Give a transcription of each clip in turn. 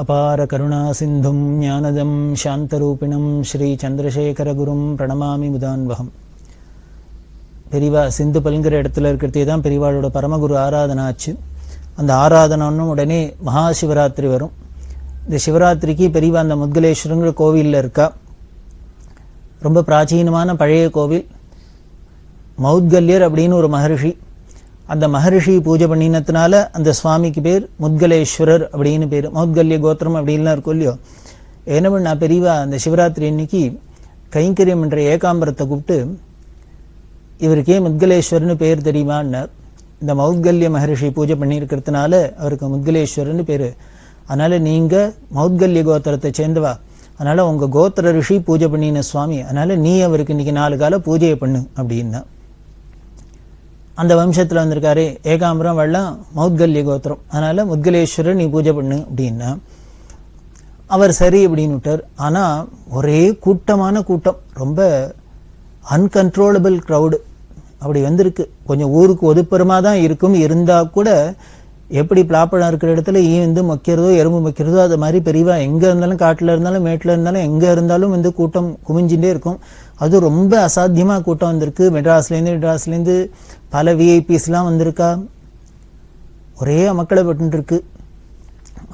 அபார கருணா சிந்தும் ஞானதம் சாந்தரூபிணம் ஸ்ரீ சந்திரசேகரகுரும் பிரணமாமி முதான்வகம். பெரிவா சிந்து பல்கிற இடத்துல இருக்கிறதே தான் பெரிவாளோட பரமகுரு ஆராதனை ஆச்சு. அந்த ஆராதனைன்னு உடனே மகா சிவராத்திரி வரும். இந்த சிவராத்திரிக்கு பெரிவா அந்த முத்கலேஸ்வரங்கிற கோவிலில் இருக்கா. ரொம்ப பிராச்சீனமான பழைய கோவில். மௌத்கல்யர் அப்படின்னு ஒரு மகர்ஷி. அந்த மகர்ஷி பூஜை பண்ணினதுனால அந்த சுவாமிக்கு பேர் முத்கலேஸ்வரர் அப்படின்னு பேர். மௌத்கல்ய கோத்திரம் அப்படின்லாம் இருக்கும் இல்லையோ. என்ன பண்ணா பெரியவா அந்த சிவராத்திரி அன்னைக்கு கைங்கரியம் என்ற ஏகாம்பரத்தை கூப்பிட்டு, இவருக்கே முத்கலேஸ்வரர்னு பேர் தெரியுமான்னார். இந்த மௌத்கல்ய மகர்ஷி பூஜை பண்ணியிருக்கிறதுனால அவருக்கு முத்கலேஸ்வரர்னு பேர். அதனால நீங்க மௌத்கல்ய கோத்திரத்தை சேர்ந்தவா, அதனால உங்க கோத்திர ரிஷி பூஜை பண்ணின சுவாமி, அதனால நீ அவருக்கு இன்னைக்கு 4 கால பூஜையை பண்ணு அப்படின்னா. அந்த வம்சத்தில் வந்திருக்காரு ஏகாம்பரம் வெள்ளம் மௌத்கல்ய கோத்திரம், அதனால முத்கலேஸ்வரர் நீ பூஜை பண்ணு அப்படின்னா அவர் சரி அப்படின்னு விட்டார். ஆனா ஒரே கூட்டமான கூட்டம், ரொம்ப அன்கன்ட்ரோலபிள் க்ரௌடு அப்படி வந்திருக்கு. கொஞ்சம் ஊருக்கு ஒதுப்புறமா தான் இருக்கும், இருந்தா கூட எப்படி பிளாப்பழம் இருக்கிற இடத்துல மொக்கிறதோ எறும்பு மொக்கிறதோ அது மாதிரி பெரியவா எங்க இருந்தாலும் காட்டுல இருந்தாலும் மேட்டுல இருந்தாலும் எங்க இருந்தாலும் கூட்டம் குமிஞ்சுட்டே இருக்கும். அது ரொம்ப அசாத்தியமா கூட்டம் வந்திருக்கு. மெட்ராஸ்லேருந்து பல விஐபிஸ்லாம் வந்திருக்கா. ஒரே மக்களை பட்டு இருக்கு.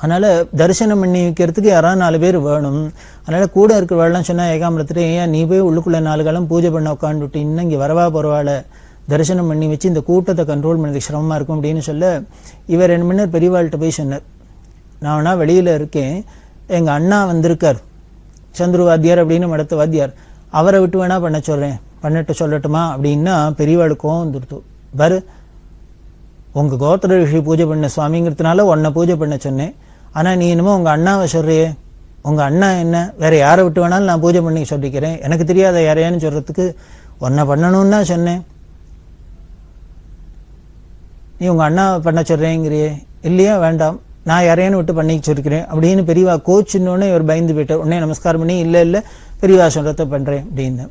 அதனால தரிசனம் பண்ணி வைக்கிறதுக்கு யாராவது 4 பேர் வேணும். அதனால கூட இருக்கிறவாள்லாம் சொன்னா ஏகாம்பரத்துல, ஏன் நீ போய் உள்ளுக்குள்ள 4 காலம் பூஜை பண்ண உட்காந்துட்டு இன்னும் இங்க வரவா போறவாள தரிசனம் பண்ணி வச்சு இந்த கூட்டத்தை கண்ட்ரோல் பண்ணதுக்கு சிரமமா இருக்கும் அப்படின்னு சொல்ல, இவர் 2 மணி நேரம் பெரியவாள்கிட்ட போய் சொன்னார், நான் வேணா வெளியில இருக்கேன், எங்க அண்ணா வந்திருக்கார் சந்துரு வாத்தியார் அப்படின்னு மடத்த வாத்தியார், அவரை விட்டு வேணா பண்ணட்டு சொல்லட்டுமா அப்படின்னா பெரியவாளுக்கும் வந்துடுத்து. பாரு, உங்க கோத்திர ரிஷி பூஜை பண்ண சுவாமிங்கிறதுனால உன்னை பூஜை பண்ண சொன்னேன். ஆனா நீ என்னமோ உங்க அண்ணாவை சொல்றியே, உங்க அண்ணா என்ன வேற யாரை விட்டு வேணாலும் நான் பூஜை பண்ணி சொல்லிக்கிறேன், எனக்கு தெரியாத யாரையான்னு சொல்றதுக்கு உன்னை பண்ணணும்னு தான் சொன்னேன், நீ உங்க அண்ணா பண்ண சொல்றேங்கிறியே, இல்லையா வேண்டாம் நான் யாரையானு விட்டு பண்ணி சொல்லிக்கிறேன் அப்படின்னு பெரியவா கோச்சுன்னொடனே இவர் பயந்து போயிட்டார். உடனே நமஸ்காரம் பண்ணி இல்லை பெரியவா சொல்றத பண்றேன் அப்படின்னு.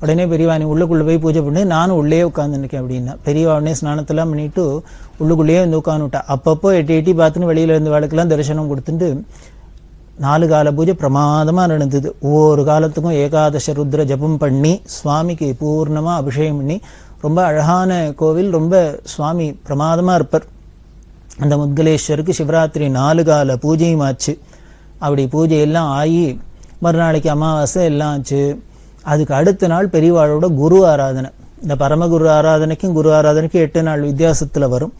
உடனே பெரியவா நீ உள்ளுக்குள்ள போய் பூஜை பண்ணி, நானும் உள்ளே உட்காந்துருக்கேன் அப்படின்னா. பெரியவா உடனே ஸ்நானத்தெல்லாம் பண்ணிட்டு உள்ளுக்குள்ளேயே உட்காந்துட்டா. அப்பப்போ எட்டி பார்த்துன்னு வெளியில இருந்து வாழ்க்கெல்லாம் தரிசனம் கொடுத்துட்டு 4 கால பூஜை பிரமாதமா நடந்தது. ஒவ்வொரு காலத்துக்கும் ஏகாதச ருத்ர ஜபம் பண்ணி சுவாமிக்கு பூர்ணமா அபிஷேகம் பண்ணி, ரொம்ப அழகான கோவில், ரொம்ப சுவாமி பிரமாதமா இருப்பார். அந்த முத்கலேஸ்வருக்கு சிவராத்திரி 4 கால பூஜையும் ஆச்சு. அப்படி பூஜையெல்லாம் ஆகி மறுநாளைக்கு அமாவாசை எல்லாம் ஆச்சு. அதுக்கு அடுத்த நாள் பெரியவாளோட குரு ஆராதனை. இந்த பரமகுரு ஆராதனைக்கும் குரு ஆராதனைக்கும் 8 நாள் வித்தியாசத்துல வரும்.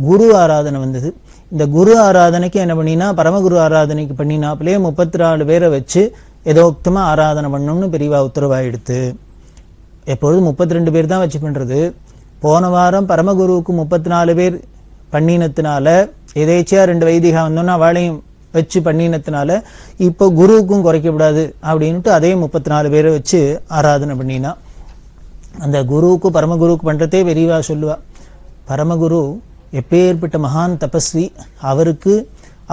குரு ஆராதனை வந்தது. இந்த குரு ஆராதனைக்கு என்ன பண்ணினா, பரமகுரு ஆராதனைக்கு பண்ணினாப்பிலே 34 பேரை வச்சு யதோக்தமா ஆராதனை பண்ணணும்னு பெரியவா உத்தரவாயிடுத்து. எப்பொழுதும் 32 பேர் தான் வச்சு பண்றது. போன வாரம் பரமகுருவுக்கு 34 பேர் பண்ணினத்தினால, எதேச்சியா 2 வைதிகா வந்தோம்னா அவளையும் வச்சு பண்ணினத்தினால இப்போ குருவுக்கும் குறைக்கப்படாது அப்படின்ட்டு அதே 34 பேரை வச்சு ஆராதனை பண்ணினா. அந்த குருவுக்கு பரமகுருவுக்கு பண்றதே பெரியவா சொல்லுவா. பரமகுரு எப்பேற்பட்ட மகான் தபஸ்வி, அவருக்கு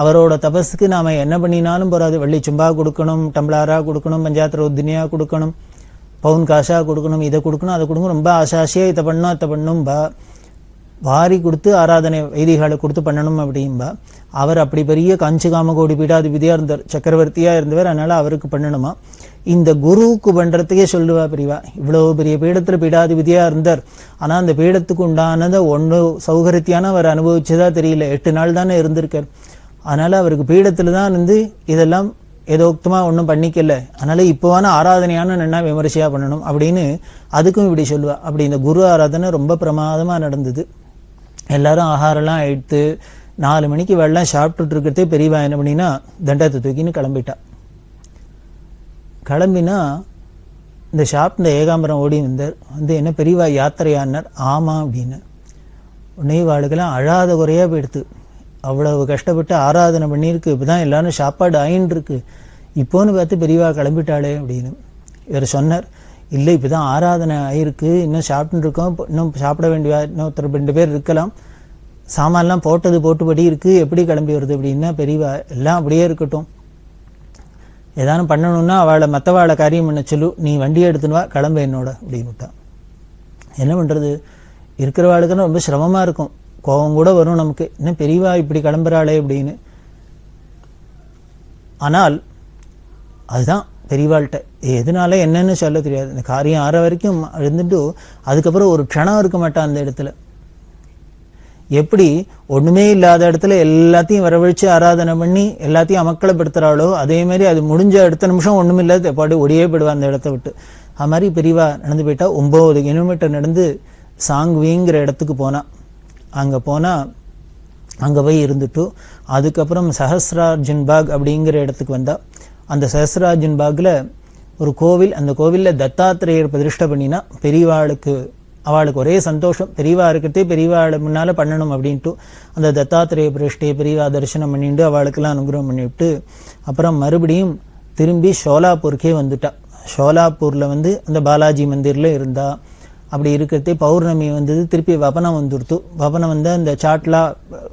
அவரோட தபஸுக்கு நாம என்ன பண்ணினாலும் போறாது. வெள்ளி சும்பா கொடுக்கணும், டம்ளாரா கொடுக்கணும், பஞ்சாத்திர உத்தினியா கொடுக்கணும், பவுன் காசா கொடுக்கணும், இதை கொடுக்கணும் அதை கொடுக்கணும், ரொம்ப ஆசாசியா இதை பண்ணும் பா, வாரி கொடுத்து ஆராதனை வைதிகளை கொடுத்து பண்ணணும் அப்படின்பா. அவர் அப்படி பெரிய காஞ்சி காமகோடி பீடாதிபதியா இருந்தார், சக்கரவர்த்தியா இருந்தவர், அதனால அவருக்கு பண்ணணுமா. இந்த குருவுக்கு பண்றதுக்கே சொல்லுவா பெரியவா. இவ்வளவு பெரிய பீடத்துல பீடாதிபதியா இருந்தார், ஆனா அந்த பீடத்துக்கு உண்டானதை ஒன்று சௌகரியத்தியான அவர் அனுபவிச்சதா தெரியல. 8 நாள் தானே இருந்திருக்கார். அதனால அவருக்கு பீடத்துல தான் இருந்து இதெல்லாம் ஏதோக்தமா ஒன்றும் பண்ணிக்கல. அதனால இப்போவான ஆராதனையான நன்னா விமர்சையா பண்ணணும் அப்படின்னு அதுக்கும் இப்படி சொல்லுவா. அப்படி இந்த குரு ஆராதனை ரொம்ப பிரமாதமா நடந்தது. எல்லாரும் ஆகாரெல்லாம் எடுத்து 4 மணிக்கு வெள்ளம் சாப்பிட்டுட்டு இருக்கிறதே பெரியவா என்ன பண்ணினா தண்டத்தை தூக்கின்னு கிளம்பிட்டா. கிளம்பினா இந்த ஷாப்ல ஏகாம்பரம் ஓடி வந்தார். என்ன பெரியவா யாத்திரையானார்? ஆமா அப்படின்னு. உடனே வாழ்க்கெல்லாம் அழாத குறையா போயிடுத்து. அவ்வளவு கஷ்டப்பட்டு ஆராதனை பண்ணியிருக்கு, இப்பதான் எல்லாரும் சாப்பாடு ஆயின்னு இருக்கு, இப்போன்னு பார்த்து பெரியவா கிளம்பிட்டாளே அப்படின்னு. இவர் சொன்னார், இல்லை இப்பதான் ஆராதனை ஆயிருக்கு, இன்னும் சாப்பிட்டு இருக்கோம், இன்னும் சாப்பிட வேண்டிய இன்னொருத்தர் 2 பேர் இருக்கலாம், சாமான்லாம் போட்டுபடி இருக்கு, எப்படி கிளம்பி வருது அப்படின்னா, பெரியவா எல்லாம் அப்படியே இருக்கட்டும், ஏதானும் பண்ணணும்னா அவளை மற்றவாளை காரியம் பண்ண சொல்லு, நீ வண்டியை எடுத்துன்னு வா, கிளம்ப என்னோட அப்படின்னு விட்டா. என்ன பண்றது, இருக்கிறவாளுக்குன்னு ரொம்ப சிரமமா இருக்கும், கோபம் கூட வரும் நமக்கு, என்ன பெரியவா இப்படி கிளம்புறாளே அப்படின்னு. ஆனால் அதுதான் பெரியவாள்கிட்ட எதனால என்னன்னு சொல்ல தெரியாது. இந்த காரியம் ஆற வரைக்கும் இருந்துட்டு அதுக்கப்புறம் ஒரு க்ஷணம் இருக்க மாட்டான் அந்த இடத்துல. எப்படி ஒண்ணுமே இல்லாத இடத்துல எல்லாத்தையும் வரவழைச்சு ஆராதனை பண்ணி எல்லாத்தையும் அமக்களப்படுத்துறாளோ அதே மாதிரி அது முடிஞ்ச அடுத்த நிமிஷம் ஒண்ணுமில்லாத பாடு ஒடியே போயிடுவா அந்த இடத்த விட்டு. அது மாதிரி பெரியவா நடந்து போயிட்டா 9 கிலோமீட்டர் நடந்து சாங்விங்கிற இடத்துக்கு போனா. அங்க போனா அங்க போய் இருந்துட்டு அதுக்கப்புறம் சஹஸ்ரார்ஜுன் பாக் அப்படிங்கிற இடத்துக்கு வந்தா. அந்த சஹஸ்ரார்ஜுன் பாக்ல ஒரு கோவில், அந்த கோவில்ல தத்தாத்திரேயர் பிரதிஷ்டை பண்ணினா பெரியவாளுக்கு அவளுக்கு ஒரே சந்தோஷம். பெரியவா இருக்கிறதே பெரியவாளை முன்னால பண்ணணும் அப்படின்ட்டு அந்த தத்தாத்திரேய பிரதிஷ்டையை பெரியவா தரிசனம் பண்ணிட்டு அவளுக்கெல்லாம் அனுகிரகம் பண்ணிவிட்டு அப்புறம் மறுபடியும் திரும்பி ஷோலாப்பூருக்கே வந்துட்டா. ஷோலாப்பூர்ல அந்த பாலாஜி மந்திர்ல இருந்தா. அப்படி இருக்கிறதே பௌர்ணமி வந்தது, திருப்பி வபனம் வந்துடுத்து. வபனம் அந்த சாட்லா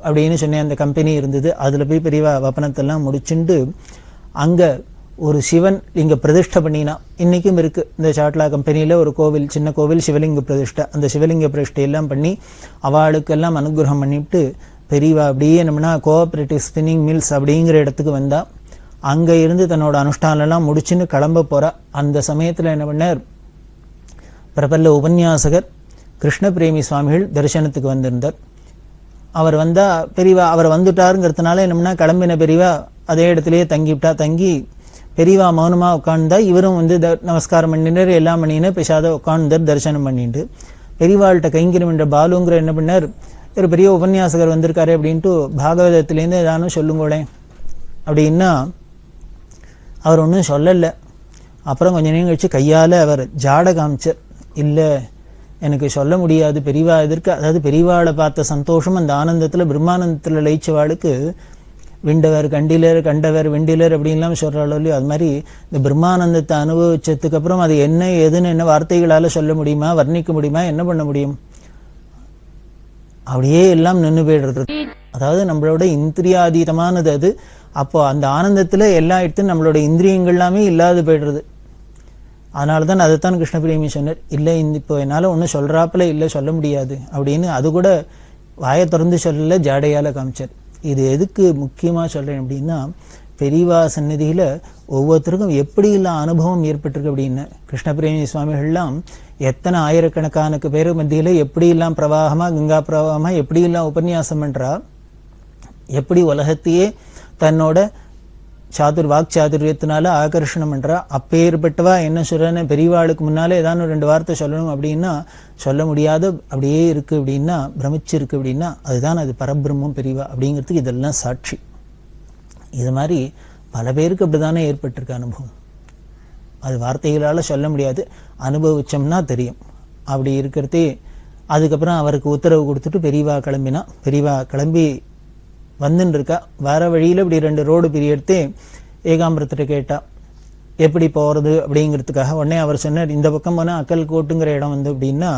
அப்படின்னு சொன்ன அந்த கம்பெனி இருந்தது, அதுல போய் பெரியவா வபனத்தெல்லாம் முடிச்சுட்டு அங்க ஒரு சிவன் லிங்க பிரதிஷ்டை பண்ணினா. இன்னைக்கும் இருக்கு இந்த சாட்லா கம்பெனியில ஒரு கோவில், சின்ன கோவில், சிவலிங்க பிரதிஷ்டை. அந்த சிவலிங்க பிரதிஷ்டை எல்லாம் பண்ணி அவளுக்கெல்லாம் அனுகிரகம் பண்ணிவிட்டு பெரியவா அப்படியே நம்மனா கோஆபரேட்டிவ் ஸ்பின்னிங் மில்ஸ் அப்படிங்கிற இடத்துக்கு வந்தா. அங்க இருந்து தன்னோட அனுஷ்டானம் எல்லாம் முடிச்சுன்னு கிளம்ப போறா. அந்த சமயத்துல என்ன பண்ணார், பிரபல உபன்யாசகர் கிருஷ்ண பிரேமி சுவாமிகள் தரிசனத்துக்கு வந்திருந்தார். அவர் வந்தா பெரியவா அவர் வந்துட்டாருங்கிறதுனால என்னம்னா கிளம்பின பெரியவா அதே இடத்துலயே தங்கிவிட்டா. தங்கி பெரியவா மௌனமா உட்கார்ந்தா. இவரும் நமஸ்காரம் பண்ணினார், எல்லாம் பண்ணினார், பேசாத உட்கார்ந்தார் தரிசனம் பண்ணிட்டு. பெரியவாள்கிட்ட கைங்கரம் என்ற பாலுங்கிற என்ன பண்ணார், ஒரு பெரிய உபன்யாசகர் வந்திருக்காரு அப்படின்ட்டு பாகவதத்திலேருந்து ஏதானும் சொல்லுங்களேன் அப்படின்னா அவர் ஒன்றும் சொல்லலை. அப்புறம் கொஞ்ச நேரம் கழிச்சு கையால் அவர் ஜாட காமிச்சார். இல்லை எனக்கு சொல்ல முடியாது பெரியவா எதிர்க்க. அதாவது பெரியவாளை பார்த்த சந்தோஷம் அந்த ஆனந்தத்தில் பிரம்மானந்தத்தில் லயிச்சவாளுக்கு விண்டவர் கண்டிலர் கண்டவர் வெண்டிலர் அப்படின்லாம் சொல்கிறாளோ இல்லையோ, அது மாதிரி இந்த பிரம்மானந்தத்தை அனுபவிச்சதுக்கு அப்புறம் அது என்ன ஏதுன்னு என்ன வார்த்தைகளால் சொல்ல முடியுமா, வர்ணிக்க முடியுமா, என்ன பண்ண முடியும்? அப்படியே எல்லாம் நின்று போயிடுறது. அதாவது நம்மளோட இந்திரியாதீதமானது அது. அப்போ அந்த ஆனந்தத்தில் எல்லா இடத்தும் நம்மளோட இந்திரியங்கள் எல்லாமே இல்லாது போயிடுறது. அதனால தான் அதைத்தான் கிருஷ்ணபிரேமி சொன்னார், இல்லை இப்போ என்னால் ஒன்றும் சொல்கிறாப்புல இல்லை, சொல்ல முடியாது அப்படின்னு. அது கூட வாயை திறந்து சொல்லலை, ஜாடையால் காமிச்சார். இது எதுக்கு முக்கியமாக சொல்கிறேன் அப்படின்னா, பெரியவா சந்நிதியில் ஒவ்வொருத்தருக்கும் எப்படி எல்லாம் அனுபவம் ஏற்பட்டிருக்கு அப்படின்னு. கிருஷ்ணபிரேமி சுவாமிகள்லாம் எத்தனை ஆயிரக்கணக்கான பேர் மத்தியில் எப்படியெல்லாம் பிரவாகமாக கங்கா பிரவாகமாக எப்படியெல்லாம் உபன்யாசம் பண்ணுறா, எப்படி உலகத்தையே தன்னோட வாக் சாதுரியத்தினால ஆகர்ஷணம் பண்றா. அப்பேற்பட்டவா என்ன சொல்றேன்னு பெரியவாளுக்கு முன்னாலே ஏதாவது 2 வார்த்தை சொல்லணும் அப்படின்னா சொல்ல முடியாத அப்படியே இருக்கு அப்படின்னா, பிரமிச்சிருக்கு அப்படின்னா அதுதான் அது பரபிரம்மம் பெரியவா அப்படிங்கிறதுக்கு இதெல்லாம் சாட்சி. இது மாதிரி பல பேருக்கு அப்படிதானே ஏற்பட்டிருக்கு அனுபவம். அது வார்த்தைகளால சொல்ல முடியாது, அனுபவிச்சோம்னா தெரியும். அப்படி இருக்கிறதே அதுக்கப்புறம் அவருக்கு உத்தரவு கொடுத்துட்டு பெரியவா கிளம்பினா. பெரியவா கிளம்பி வந்துன்னு இருக்கா. வர வழியில் இப்படி 2 ரோடு பிரியெடுத்து ஏகாம்பரத்திட்ட கேட்டா எப்படி போகிறது அப்படிங்கிறதுக்காக. உடனே அவர் சொன்னார், இந்த பக்கம் போனால் அக்கல்கோட்டுங்கிற இடம் அப்படின்னா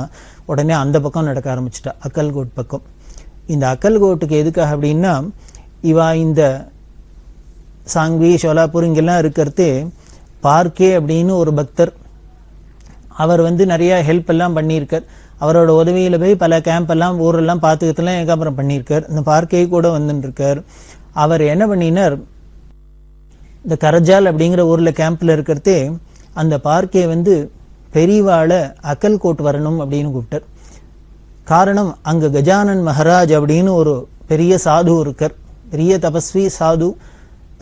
உடனே அந்த பக்கம் நடக்க ஆரம்பிச்சிட்டா, அக்கல்கோட் பக்கம். இந்த அக்கல்கோட்டுக்கு எதுக்காக அப்படின்னா, இவா இந்த சாங்வி ஷோலாப்பூர் இங்கெல்லாம் இருக்கிறது பார்க்கே அப்படின்னு ஒரு பக்தர், அவர் நிறைய ஹெல்ப் எல்லாம் பண்ணியிருக்கார். அவரோட உதவியில போய் பல கேம்ப் எல்லாம் ஊரெல்லாம் பார்த்துக்கிறதுலாம் ஏகாம்பரம் பண்ணியிருக்கார். இந்த பார்க்கே கூட வந்துருக்கார். அவர் என்ன பண்ணினார், இந்த கரஜால் அப்படிங்கிற ஊர்ல கேம்ப்ல இருக்கிறதே அந்த பார்க்கே பெரியவாளை அக்கல்கோட் வரணும் அப்படின்னு கூப்பிட்டார். காரணம், அங்க கஜானன் மகாராஜ் அப்படின்னு ஒரு பெரிய சாது இருக்கார், பெரிய தபஸ்வி சாது,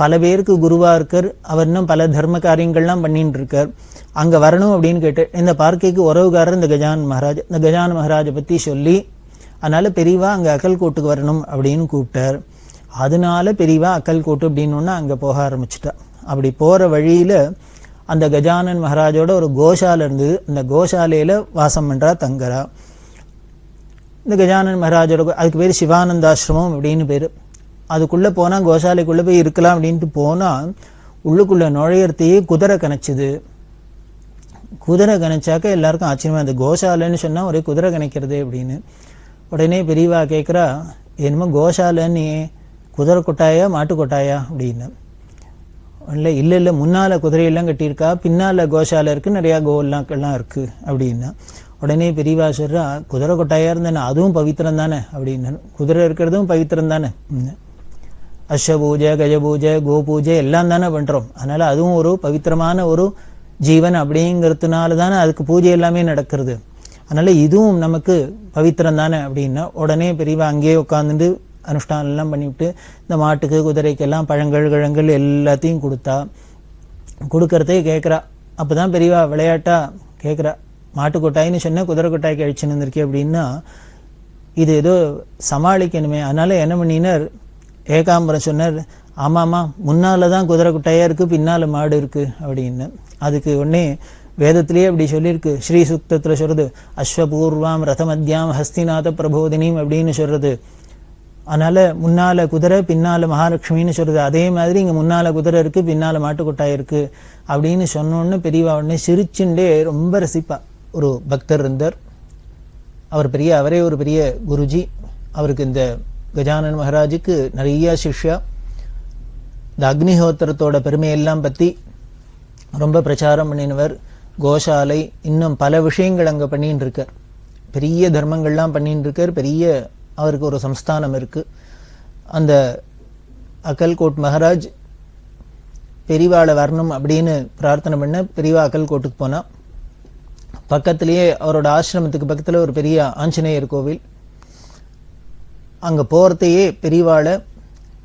பல பேருக்கு குருவா இருக்கார். அவர் இன்னும் பல தர்ம காரியங்கள்லாம் பண்ணிட்டு இருக்கார். அங்க வரணும் அப்படின்னு கேட்டு இந்த பார்க்கைக்கு உறவுகாரர் இந்த கஜான் மகாராஜ். இந்த கஜான் மகாராஜை பத்தி சொல்லி அதனால பெரியவா அங்க அக்கல்கோட்டுக்கு வரணும் அப்படின்னு கூப்பிட்டார். அதனால பெரியவா அக்கல்கோட்டு அப்படின்னு அங்க போக ஆரம்பிச்சுட்டா. அப்படி போற வழியில அந்த கஜானன் மகாராஜோட ஒரு கோஷாலை இருந்தது. அந்த கோஷாலையில வாசம் பண்றா, தங்கரா. இந்த கஜானன் மகாராஜோட அதுக்கு பேர் சிவானந்தாசிரமம் அப்படின்னு பேரு. அதுக்குள்ள போனா கோஷாலைக்குள்ள போய் இருக்கலாம் அப்படின்ட்டு போனா உள்ளுக்குள்ள நுழையறதையே குதிரை கணைச்சுது. குதிரை கணைச்சாக்க எல்லாருக்கும் ஆச்சரியமா, அந்த கோஷாலைன்னு சொன்னா ஒரே குதிரை கணைக்கிறது அப்படின்னு. உடனே பெரியவா கேட்குறா, என்னமோ கோஷாலைன்னு குதிரை கொட்டாயா மாட்டு கொட்டாயா அப்படின்னு. இல்லை இல்லை இல்லை, முன்னால குதிரையெல்லாம் கட்டியிருக்கா, பின்னால கோஷாலை இருக்கு, நிறையா கோவெல்லாம் இருக்கு அப்படின்னா. உடனே பெரியவா சொல்றா, குதிரை கொட்டாயா இருந்தானே அதுவும் பவித்திரம் தானே அப்படின்னு. குதிரை இருக்கிறதும் பவித்திரம் தானே. அஸ்வ பூஜை, கஜ பூஜை, கோ பூஜை எல்லாம் தானே பண்றோம். அதனால அதுவும் ஒரு பவித்திரமான ஒரு ஜீவன் அப்படிங்கிறதுனால தானே அதுக்கு பூஜை எல்லாமே நடக்கிறது. அதனால இதுவும் நமக்கு பவித்திரம் தானே அப்படின்னா உடனே பெரியவா அங்கேயே உட்காந்துட்டு அனுஷ்டானம் எல்லாம் பண்ணிவிட்டு இந்த மாட்டுக்கு குதிரைக்கெல்லாம் பழங்கள் கிழங்கள் எல்லாத்தையும் கொடுக்கறதே கேட்குறா. அப்பதான் பெரியவா விளையாட்டா கேட்குறா, மாட்டு கொட்டாயின்னு சொன்ன குதிரை கொட்டாய்க்கு அழிச்சுன்னு இருந்திருக்கே அப்படின்னா இது ஏதோ சமாளிக்கணுமே. அதனால என்ன பண்ணினார், ஏகாம்பரம் சொன்னார், ஆமாமா முன்னாலதான் குதிரை கொட்டாயா இருக்கு, பின்னால மாடு இருக்கு அப்படின்னு. அதுக்கு உடனே வேதத்திலேயே அப்படி சொல்லியிருக்கு. ஸ்ரீ சுக்தத்துல சொல்றது அஸ்வபூர்வாம் ரதமத்யாம் ஹஸ்திநாத பிரபோதினியும் அப்படின்னு சொல்றது. அதனால முன்னால குதிரை பின்னால மகாலட்சுமின்னு சொல்றது. அதே மாதிரி இங்க முன்னால குதிரை இருக்கு, பின்னால மாட்டுக்கொட்டாய் இருக்கு அப்படின்னு சொன்னோன்னு பெரியவா உடனே சிரிச்சுண்டே ரொம்ப ரசிப்பா. ஒரு பக்தர் இருந்தார், அவரே ஒரு பெரிய குருஜி. அவருக்கு இந்த கஜானன் மகாராஜுக்கு நிறைய சிஷ்யா. இந்த அக்னிஹோத்திரத்தோட பெருமையெல்லாம் பத்தி ரொம்ப பிரச்சாரம் பண்ணினவர். கோசாலை இன்னும் பல விஷயங்கள் அங்க பண்ணிட்டு இருக்கார். பெரிய தர்மங்கள்லாம் பண்ணிட்டு இருக்கார். பெரிய அவருக்கு ஒரு சம்ஸ்தானம் இருக்கு. அந்த அக்கல்கோட் மகாராஜ் பெரியவாளை வரணும் அப்படின்னு பிரார்த்தனை பண்ண பெரியவா அக்கல்கோட்டுக்கு போனா. பக்கத்திலேயே அவரோட ஆசிரமத்துக்கு பக்கத்துல ஒரு பெரிய ஆஞ்சநேயர் கோவில். அங்க போறதையே பெரியவாளை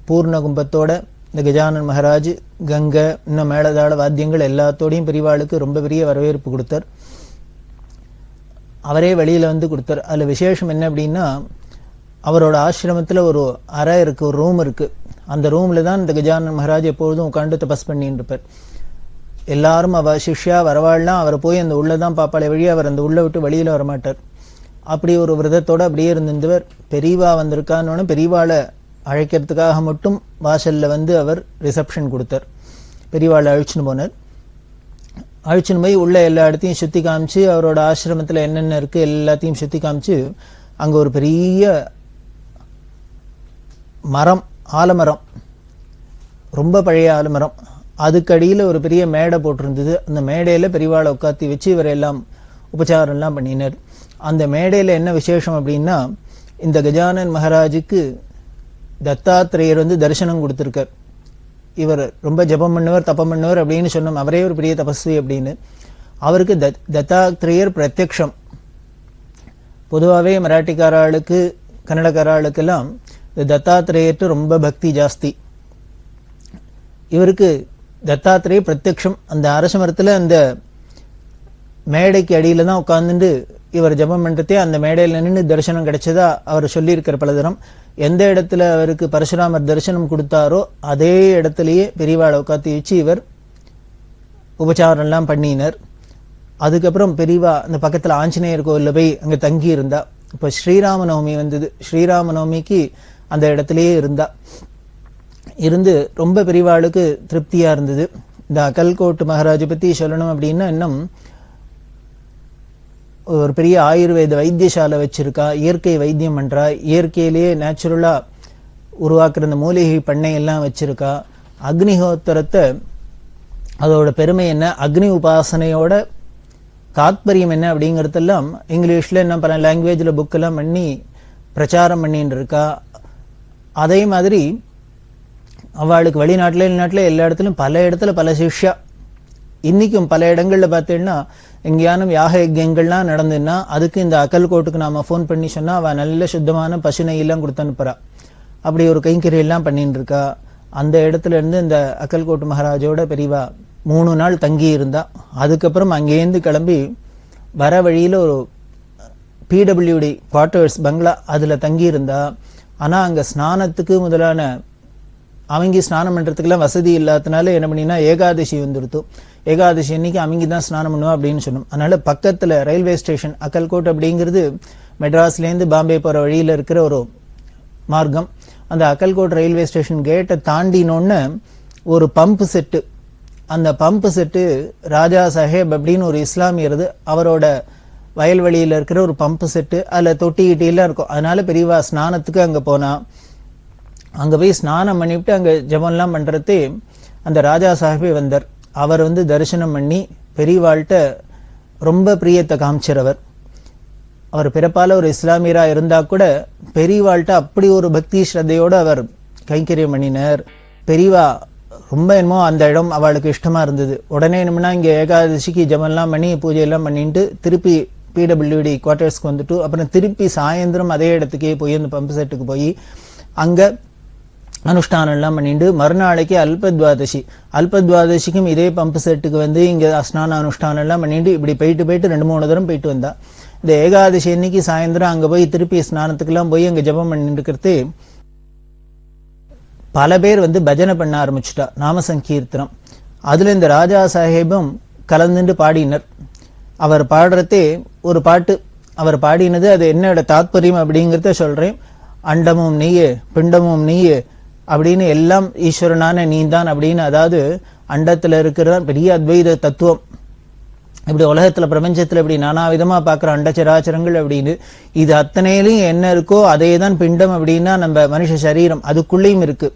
பூர்ண கும்பத்தோட இந்த கஜானன் மகாராஜ் கங்கை இன்னும் மேளதாள வாத்தியங்கள் எல்லாத்தோடையும் பெரியவாளுக்கு ரொம்ப பெரிய வரவேற்பு கொடுத்தார். அவரே வெளியில வந்து கொடுத்தார். அதுல விசேஷம் என்ன அப்படின்னா, அவரோட ஆசிரமத்துல ஒரு அறை இருக்கு, ஒரு ரூம் இருக்கு. அந்த ரூம்ல தான் இந்த கஜானன் மகாராஜ் எப்பொழுதும் உட்காந்து தபஸ் பண்ணிட்டு இருப்பார். எல்லாரும் அவ சிஷ்யா வரவாள்லாம் அவரை போய் அந்த உள்ளதான் பாப்பாளை வழி, அவர் அந்த உள்ள விட்டு வெளியில வரமாட்டார். அப்படி ஒரு விரதத்தோட அப்படியே இருந்திருந்தவர். பெரியவா வந்திருக்கான்னு பெரியவாளை அழைக்கிறதுக்காக மட்டும் வாசல்ல வந்து அவர் ரிசப்ஷன் கொடுத்தார். பெரியவாளை அழிச்சுன்னு போனார். அழிச்சுன்னு போய் உள்ள எல்லா இடத்தையும் சுத்தி காமிச்சு, அவரோட ஆசிரமத்துல என்னென்ன இருக்கு எல்லாத்தையும் சுத்தி காமிச்சு, அங்க ஒரு பெரிய மரம், ஆலமரம், ரொம்ப பழைய ஆலமரம், அதுக்கடியில ஒரு பெரிய மேடை போட்டிருந்தது. அந்த மேடையில பெரியவாளை உட்காத்தி வச்சு இவரெல்லாம் உபச்சாரம் எல்லாம் பண்ணினார். அந்த மேடையில என்ன விசேஷம் அப்படின்னா, இந்த கஜானன் மகாராஜுக்கு தத்தாத்திரேயர் வந்து தரிசனம் கொடுத்திருக்கார். இவர் ரொம்ப ஜபம் பண்ணவர், தப்பம் பண்ணவர் அப்படின்னு சொன்னோம். அவரே ஒரு பெரிய தபஸ்வி அப்படின்னு. அவருக்கு தத்தாத்திரேயர் பிரத்யக்ஷம். பொதுவாகவே மராட்டிக்காராளுக்கு கன்னடக்காராளுக்கெல்லாம் இந்த தத்தாத்திரேயர்ட்டு ரொம்ப பக்தி ஜாஸ்தி. இவருக்கு தத்தாத்திரேயர் பிரத்யக்ஷம். அந்த அரச மரத்துல அந்த மேடைக்கு அடியில தான் உட்கார்ந்துட்டு இவர் ஜபம் பண்றதே அந்த மேடையில் நின்று தரிசனம் கிடைச்சதா அவர் சொல்லியிருக்கிற பலதரம். எந்த இடத்துல அவருக்கு பரசுராமர் தரிசனம் கொடுத்தாரோ அதே இடத்துலயே பெரியவாளை உட்காத்தி வச்சு இவர் உபச்சாரம் எல்லாம் பண்ணினார். அதுக்கப்புறம் பெரியவா அந்த பக்கத்துல ஆஞ்சநேயர் கோவில்ல போய் அங்க தங்கி இருந்தா. இப்ப ஸ்ரீராமநவமி வந்தது. ஸ்ரீராமநவமிக்கு அந்த இடத்திலேயே இருந்து ரொம்ப பெரியவாளுக்கு திருப்தியா இருந்தது. இந்த அக்கல்கோட் மகாராஜை பத்தி சொல்லணும் அப்படின்னா, இன்னும் ஒரு பெரிய ஆயுர்வேத வைத்தியசாலை வச்சிருக்கா, இயற்கை வைத்தியம் பண்றா, இயற்கையிலேயே நேச்சுரலா உருவாக்குற இந்த மூலிகை பண்ணை எல்லாம் வச்சிருக்கா. அக்னிஹோத்திரத்தை அதோட பெருமை என்ன, அக்னி உபாசனையோட தாத்பரியம் என்ன அப்படிங்கறதெல்லாம் இங்கிலீஷ்ல என்ன பல லாங்குவேஜ்ல புக் எல்லாம் பண்ணி பிரச்சாரம் பண்ணிட்டு இருக்கா. அதே மாதிரி அவளுக்கு வெளிநாட்டுல எல்லா இடத்துலயும் பல இடத்துல பல சிஷ்யா. இன்னைக்கும் பல இடங்கள்ல பார்த்தீங்கன்னா எங்கேயானும் யாக யஜ்யங்கள்லாம் நடந்துன்னா அதுக்கு இந்த அக்கல்கோட்டுக்கு நாம போன் பண்ணி சொன்னா அவ நல்ல சுத்தமான பசு நெய்யெல்லாம் கொடுத்து அனுப்புறா. அப்படி ஒரு கைங்கறி எல்லாம் பண்ணிட்டு இருக்கா. அந்த இடத்துல இருந்து இந்த அக்கல்கோட்டு மகாராஜோட பெரியவா 3 நாள் தங்கி இருந்தா. அதுக்கப்புறம் அங்கேருந்து கிளம்பி வர வழியில ஒரு PWD குவார்டர்ஸ் பங்களா அதுல தங்கி இருந்தா. ஆனா அங்க ஸ்நானத்துக்கு முதலான அவங்க ஸ்நானம் பண்றதுக்கெல்லாம் வசதி இல்லாதனால என்ன பண்ணினா ஏகாதசி வந்துடுத்து. ஏகாதசி அன்னைக்கு அவங்க தான் ஸ்நானம் பண்ணுவா அப்படின்னு சொன்னோம். அதனால பக்கத்துல ரயில்வே ஸ்டேஷன் அக்கல்கோட் அப்படிங்கிறது மெட்ராஸ்ல இருந்து பாம்பே போற வழியில இருக்கிற ஒரு மார்க்கம். அந்த அக்கல்கோட் ரயில்வே ஸ்டேஷன் கேட்டை தாண்டினோன்னு ஒரு பம்ப் செட்டு, அந்த பம்ப் செட்டு ராஜா சாஹேப் அப்படின்னு ஒரு இஸ்லாமியரது, அவரோட வயல்வெளியில இருக்கிற ஒரு பம்ப் செட்டு. அதுல தொட்டி கிட்டிலாம் இருக்கும். அதனால பெரியவா ஸ்நானத்துக்கு அங்க போனா. அங்க போய் ஸ்நானம் பண்ணிவிட்டு அங்க ஜபம்லாம் பண்றதே அந்த ராஜா சாஹிபே வந்தார். அவர் வந்து தரிசனம் பண்ணி பெரியவாள்கிட்ட ரொம்ப பிரியத்தை காமிச்சிறவர். அவர் பிறப்பால ஒரு இஸ்லாமியரா இருந்தா கூட பெரியவாள்கிட்ட அப்படி ஒரு பக்தி ஸ்ரத்தையோட அவர் கைங்கரியம் பண்ணினர். பெரியவா ரொம்ப என்னமோ அந்த இடம் அவளுக்கு இஷ்டமா இருந்தது. உடனே என்னம்னா இங்கே ஏகாதசிக்கு ஜபம்லாம் பண்ணி பூஜையெல்லாம் பண்ணிட்டு திருப்பி பிடபிள்யூடி குவார்டர்ஸ்க்கு வந்துட்டு அப்புறம் திருப்பி சாயந்தரம் அதே இடத்துக்கே போய் அந்த பம்பு செட்டுக்கு போய் அங்கே அனுஷ்டானம்லாம் பண்ணிட்டு மறுநாளைக்கு அல்பத்வாதசிக்கும் இதே பம்பு செட்டுக்கு வந்து இங்கே ஸ்நான அனுஷ்டானம்லாம் பண்ணிட்டு இப்படி போயிட்டு 2-3 தரம் போயிட்டு வந்தா. இந்த ஏகாதசி அன்னைக்கு சாயந்தரம் அங்கே போய் திருப்பி ஸ்நானத்துக்கெல்லாம் போய் அங்கே ஜபம் பண்ணிட்டு இருக்கிறது பல பேர் வந்து பஜனை பண்ண ஆரம்பிச்சுட்டா, நாம சங்கீர்த்தனம். அதுல இந்த ராஜா சாஹேபும் கலந்துட்டு பாடினர். அவர் பாடுறதே ஒரு பாட்டு அவர் பாடினது, அது என்னோட தாத்பரியம் அப்படிங்கிறத சொல்றேன். அண்டமும் நீயே பிண்டமும் நீயே அப்படின்னு எல்லாம் ஈஸ்வரனான நீந்தான் அப்படின்னு, அதாவது அண்டத்துல இருக்கிற பெரிய அத்வைத தத்துவம், இப்படி உலகத்துல பிரபஞ்சத்துல இப்படி நானாவிதமா பாக்குற அண்டச்சராச்சரங்கள் அப்படின்னு, இது அத்தனையிலையும் என்ன இருக்கோ அதே தான் பிண்டம் அப்படின்னா நம்ம மனுஷ சரீரம் அதுக்குள்ளேயும் இருக்கு.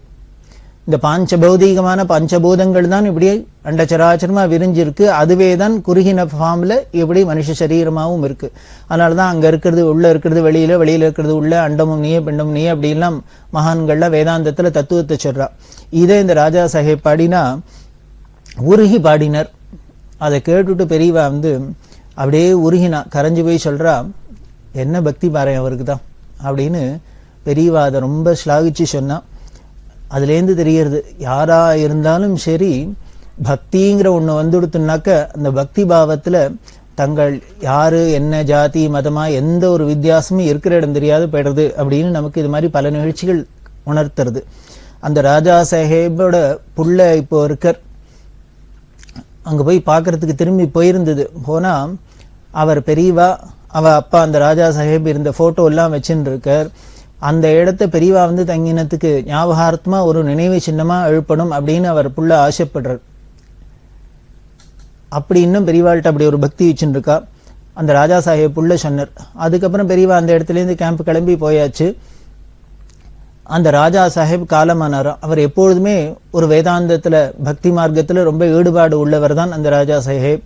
இந்த பஞ்சபௌதீகமான பஞ்சபூதங்கள் தான் இப்படி அண்டச்சராச்சரமா விரிஞ்சிருக்கு. அதுவே தான் குறுகின ஃபார்ம்ல இப்படி மனுஷ சரீரமாவும் இருக்கு. அதனாலதான் அங்க இருக்கிறது உள்ள இருக்கிறது வெளியில, வெளியில இருக்கிறது உள்ள, அண்டமும் நீயே பிண்டமும் நீயே அப்படின்லாம் மகான்கள்லாம் வேதாந்தத்துல தத்துவத்தை சொல்றா. இதே இந்த ராஜா சாஹேப் பாடினா உருகி பாடினர். அதை கேட்டுட்டு பெரியவா வந்து அப்படியே உருகினா, கரைஞ்சு போய் சொல்றா, என்ன பக்தி பாரு அவருக்கு தான் அப்படின்னு பெரியவா அதை ரொம்ப ஸ்லாகிச்சு சொன்னா. அதுலேருந்து தெரியறது யாரா இருந்தாலும் சரி பக்திங்கிற ஒண்ணு வந்துடுத்துனாக்க அந்த பக்தி பாவத்துல தங்கள் யாரு என்ன ஜாதி மதமா எந்த ஒரு வித்தியாசமும் இருக்கிற இடம் தெரியாது போயிடுறது அப்படின்னு நமக்கு இது மாதிரி பல நிகழ்ச்சிகள் உணர்த்துறது. அந்த ராஜா சாஹேபோட புள்ள இப்போ இருக்கார், அங்க போய் பாக்குறதுக்கு திரும்பி போயிருந்தது. போனா அவர் பெரியவா அவ அப்பா அந்த ராஜா சாஹேப் இருந்த போட்டோ எல்லாம் வச்சுட்டு இருக்கார். அந்த இடத்த பெரியவா வந்து தங்கினத்துக்கு ஞாபகார்த்தமா ஒரு நினைவு சின்னமா எழுப்பணும் அப்படின்னு அவர் புள்ள ஆசைப்படுறார். அப்படி இன்னும் பெரியவாள்கிட்ட அப்படி ஒரு பக்தி வச்சுருக்கா. அந்த ராஜா சாஹேப் புள்ள சொன்னார். அதுக்கப்புறம் பெரியவா அந்த இடத்துல இருந்து கேம்ப் கிளம்பி போயாச்சு. அந்த ராஜா சாஹேப் காலமானாராம். அவர் எப்பொழுதுமே ஒரு வேதாந்தத்துல பக்தி மார்க்கத்துல ரொம்ப ஈடுபாடு உள்ளவர் தான் அந்த ராஜா சாஹேப்.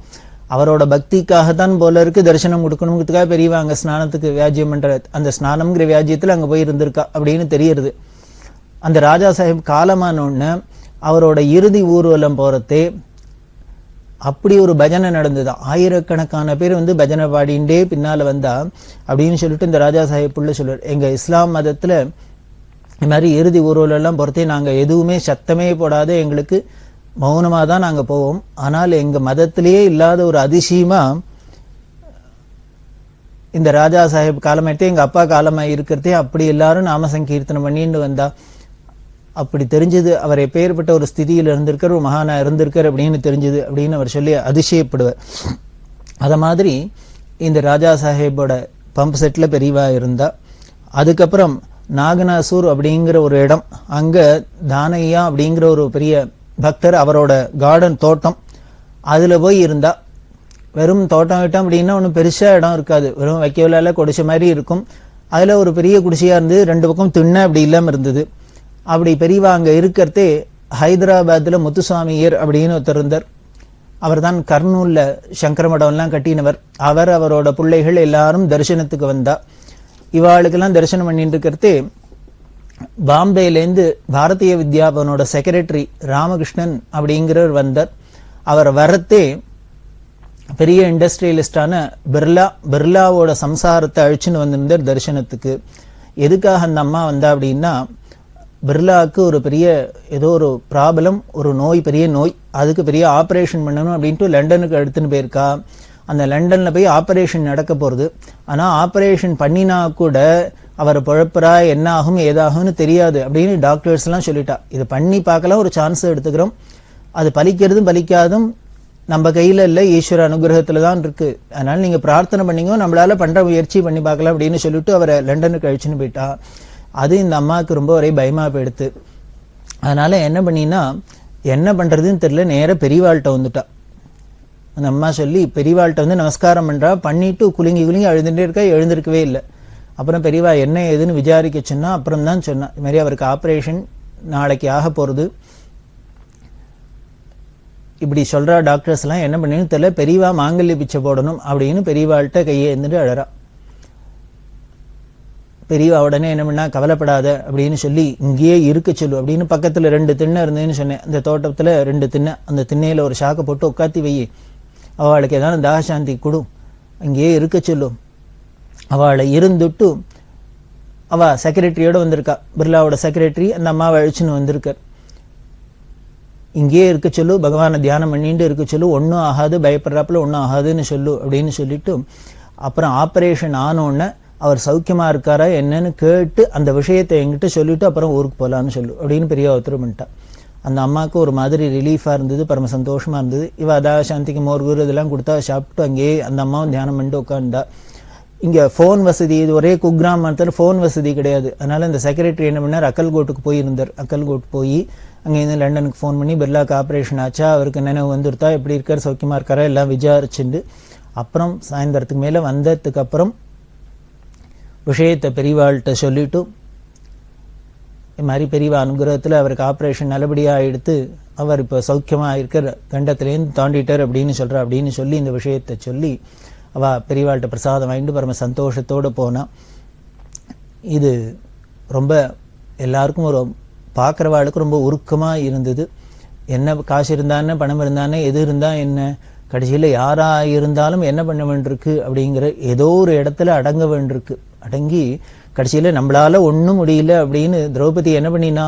அவரோட பக்திக்காகத்தான் போல இருக்கு தரிசனம் கொடுக்கணுங்கிறதுக்காக பெரியவா அங்க ஸ்நானத்துக்கு வியாஜ்யம் பண்ற அந்த ஸ்நானம்ங்கிற வியாஜ்யத்துல அங்க போய் இருந்திருக்கா அப்படின்னு தெரியுது. அந்த ராஜா சாஹேப் காலமான உடனே அவரோட இறுதி ஊர்வலம் போறதே அப்படி ஒரு பஜனை நடந்துதான். ஆயிரக்கணக்கான பேர் வந்து பஜனை பாடிண்டே பின்னால வந்தா அப்படின்னு சொல்லிட்டு இந்த ராஜா சாஹேப் புள்ள சொல்றார், எங்க இஸ்லாம் மதத்துல இந்த மாதிரி இறுதி ஊர்வலம் எல்லாம் பொறுத்தே நாங்க எதுவுமே சத்தமே போடாத எங்களுக்கு மௌனமா தான் நாங்க போவோம். ஆனால் எங்க மதத்திலேயே இல்லாத ஒரு அதிசயமா இந்த ராஜா சாஹேப் காலமாயிட்டே எங்க அப்பா காலமாய் இருக்கிறதே அப்படி எல்லாரும் நாம சங்கீர்த்தனம் பண்ணிட்டு வந்தா. அப்படி தெரிஞ்சது அவர் எப்பேற்பட்ட ஒரு ஸ்திதியில் இருந்திருக்கார், ஒரு மகானா இருந்திருக்கார் அப்படின்னு தெரிஞ்சது அப்படின்னு அவர் சொல்லி அதிசயப்படுவார். அத மாதிரி இந்த ராஜா சாஹேப்போட பம்ப் செட்ல பெரியவா இருந்தா. அதுக்கப்புறம் நாகனாசூர் அப்படிங்கிற ஒரு இடம், அங்க தானையா அப்படிங்கிற ஒரு பெரிய பக்தர், அவரோட கார்டன் தோட்டம், அதுல போய் இருந்தா. வெறும் தோட்டம் விட்டோம் அப்படின்னா ஒன்றும் பெருசா இடம் இருக்காது, வெறும் வைக்கவில்ல குடிசை மாதிரி இருக்கும். அதுல ஒரு பெரிய குடிசையா இருந்து 2 பக்கம் திண்ணை அப்படி இல்லாம இருந்தது. அப்படி பெரியவா அங்க இருக்கிறதே ஹைதராபாத்ல முத்துசுவாமியர் அப்படின்னு ஒருத்தர் இருந்தார். அவர் தான் கர்னூல்ல சங்கர மடம் எல்லாம் கட்டினவர். அவரோட பிள்ளைகள் எல்லாரும் தரிசனத்துக்கு வந்தா. இவாளுக்கெல்லாம் தரிசனம் பண்ணிட்டு இருக்கிறதே பாம்பேலேருந்து பாரதிய வித்யாபவனோட செக்ரட்டரி ராமகிருஷ்ணன் அப்படிங்கிறவர் வந்தார். அவர் வரத்தே பெரிய இண்டஸ்ட்ரியலிஸ்டான பிர்லாவோட சம்சாரத்தை அழிச்சுன்னு வந்திருந்தார் தரிசனத்துக்கு. எதுக்காக அந்த அம்மா வந்தா அப்படின்னா, பிர்லாவுக்கு ஒரு பெரிய ஏதோ ஒரு ப்ராப்ளம், ஒரு நோய், பெரிய நோய், அதுக்கு பெரிய ஆபரேஷன் பண்ணணும் அப்படின்ட்டு லண்டனுக்கு எடுத்துன்னு போயிருக்கா. அந்த லண்டன்ல போய் ஆபரேஷன் நடக்க போறது. ஆனா ஆபரேஷன் பண்ணினா கூட அவர் பழப்பரா என்ன ஆகும் ஏதாகும்னு தெரியாது அப்படின்னு டாக்டர்ஸ் எல்லாம் சொல்லிட்டா. இது பண்ணி பார்க்கலாம், ஒரு சான்ஸ் எடுத்துக்கிறோம், அது பலிக்கிறதும் பலிக்காதும் நம்ம கையில இல்ல, ஈஸ்வர அனுகிரகத்துல தான் இருக்கு, அதனால நீங்க பிரார்த்தனை பண்ணீங்க, நம்மளால பண்ற முயற்சி பண்ணி பார்க்கலாம் அப்படின்னு சொல்லிட்டு அவரை லண்டனுக்கு அழிச்சுன்னு போயிட்டா. அது இந்த அம்மாவுக்கு ரொம்ப ஒரே பயமா போயிடுத்து. அதனால என்ன பண்ணினா, என்ன பண்றதுன்னு தெரியல, நேர பெரியவாள்கிட்ட வந்துட்டா. அந்த அம்மா சொல்லி பெரியவாள்கிட்ட வந்து நமஸ்காரம் பண்றா. பண்ணிட்டு குலுங்கி குலுங்கி அழுதுட்டே இருக்கா, எழுந்திருக்கவே இல்லை. அப்புறம் பெரியவா என்ன ஏதுன்னு விசாரிக்க சொன்னா. அப்புறம் தான் சொன்னா, இது மாதிரி அவருக்கு ஆபரேஷன் நாளைக்கு ஆக போறது, இப்படி சொல்றா. டாக்டர்ஸ் எல்லாம் என்ன பண்ணு தெரியல, பெரியவா மாங்கல்ய பிச்சை போடணும் அப்படின்னு பெரியவாள்கிட்ட கையை எழுந்துட்டு அழறா. பெரியவா உடனே என்ன பண்ணா, கவலைப்படாத அப்படின்னு சொல்லி இங்கேயே இருக்க சொல்லு அப்படின்னு. பக்கத்துல 2 திண்ணை இருந்ததுன்னு சொன்னேன். அந்த தோட்டத்துல 2 திண்ணை, அந்த திண்ணையில ஒரு சாக்கை போட்டு உட்காத்தி வை, அவளுக்கு ஏதாவது தாகசாந்தி கொடு, இங்கேயே இருக்க சொல்லும். அவளை இருந்துட்டு அவ செக்ரட்டரியோட வந்திருக்கா, பிர்லாவோட செக்ரட்டரி அந்த அம்மாவை அழிச்சுன்னு வந்திருக்கார். இங்கேயே இருக்க சொல்லு, பகவானை தியானம் பண்ணிட்டு இருக்க சொல்லு, ஒன்றும் ஆகாது, பயப்படுறாப்புல ஒன்றும் ஆகாதுன்னு சொல்லு அப்படின்னு சொல்லிட்டு, அப்புறம் ஆப்ரேஷன் ஆனோடனே அவர் சௌக்கியமா இருக்காரா என்னன்னு கேட்டு அந்த விஷயத்தை என்கிட்ட சொல்லிட்டு அப்புறம் ஊருக்கு போகலான்னு சொல்லு அப்படின்னு பெரிய உத்தரவு பண்ணிட்டா. அந்த அம்மாவுக்கு ஒரு மாதிரி ரிலீஃபா இருந்தது, பரம சந்தோஷமா இருந்தது. இவ அதாவது சாந்திக்கு மோர்கூர் இதெல்லாம் கொடுத்தா சாப்பிட்டு அங்கேயே அந்த அம்மாவும் தியானம் பண்ணிட்டு உட்காந்துட்டா. இங்க போன் வசதி, இது ஒரே குக்கிராமத்தில் போன் வசதி கிடையாது. அதனால இந்த செக்ரட்டரி என்ன பண்ணார், அக்கல்கோட்டுக்கு போயிருந்தார். அக்கல்கோட் போய் அங்கேருந்து லண்டனுக்கு ஃபோன் பண்ணி பிர்லாக்கு ஆப்ரேஷன் ஆச்சா, அவருக்கு நினைவு வந்துருத்தா, எப்படி இருக்கார், சௌக்கியமா இருக்காரா எல்லாம் விசாரிச்சுண்டு அப்புறம் சாயந்தரத்துக்கு மேல வந்ததுக்கு அப்புறம் விஷயத்தை பெரியவாள்கிட்ட சொல்லிட்டு, இது மாதிரி பெரியவா அனுகிரகத்துல அவருக்கு ஆப்ரேஷன் நல்லபடியா எடுத்து அவர் இப்போ சௌக்கியமா இருக்கிற, கண்டத்திலேருந்து தாண்டிட்டார் அப்படின்னு சொல்ற அப்படின்னு சொல்லி இந்த விஷயத்தை சொல்லி அவ பெரியவாள்கிட்ட பிரசாதம் வாங்கிட்டு பரம சந்தோஷத்தோடு போனா. இது ரொம்ப எல்லாருக்கும் ஒரு பார்க்குறவாளுக்கு ரொம்ப உருக்கமா இருந்தது. என்ன காசு இருந்தானே, பணம் இருந்தானே, எது இருந்தா என்ன, கடைசியில் யாரா இருந்தாலும் என்ன பண்ண வேண்டியிருக்கு அப்படிங்கிற ஏதோ ஒரு இடத்துல அடங்க வேண்டியிருக்கு. அடங்கி கடைசியில் நம்மளால ஒன்றும் முடியல அப்படின்னு திரௌபதி என்ன பண்ணினா,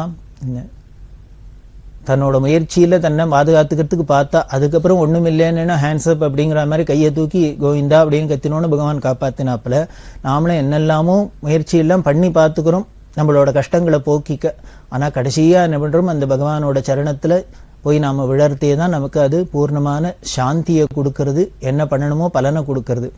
தன்னோட முயற்சியில தன்னை பாதுகாத்துக்கிறதுக்கு பார்த்தா, அதுக்கப்புறம் ஒண்ணும் இல்லைன்னு ஹேண்ட்ஸ் அப் அப்படிங்கிற மாதிரி கையை தூக்கி கோவிந்தா அப்படின்னு கத்தினோன்னு பகவான் காப்பாத்தினாப்புல, நாமளும் என்னெல்லாமோ முயற்சி எல்லாம் பண்ணி பார்த்துக்கிறோம் நம்மளோட கஷ்டங்களை போக்கிக்க. ஆனா கடைசியா என்ன பண்றோம், அந்த பகவானோட சரணத்துல போய் நாம விழறதே தான் நமக்கு அது பூர்ணமான சாந்தியை கொடுக்கறது, என்ன பண்ணணுமோ பலனை கொடுக்கறது.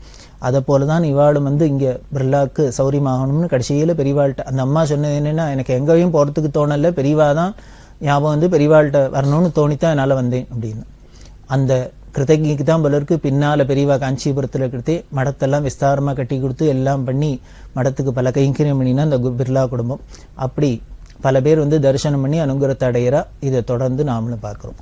அதை போலதான் இவாளும் இங்க பிர்லாக்கு சௌரியமாகணும்னு கடைசியில பெரியவாள்கிட்ட அந்த அம்மா சொன்னது என்னன்னா, எனக்கு எங்கேயும் போறதுக்கு தோணல, பெரியவா தான் ஞாபகம் பெரியவாள்கிட்ட வரணும்னு தோணித்தான் என்னால வந்தேன் அப்படின்னு. அந்த கிருத்தகிக்கு தான் பலருக்கு பின்னால பெரியவா காஞ்சிபுரத்துல இருக்கிறதே மடத்தெல்லாம் விஸ்தாரமா கட்டி கொடுத்து எல்லாம் பண்ணி மடத்துக்கு பல கைங்கரியம் பண்ணினா அந்த பிர்லா குடும்பம். அப்படி பல பேர் தரிசனம் பண்ணி அனுகிரகத்தை அடையிறா. இதை தொடர்ந்து நாமளும் பார்க்கிறோம்.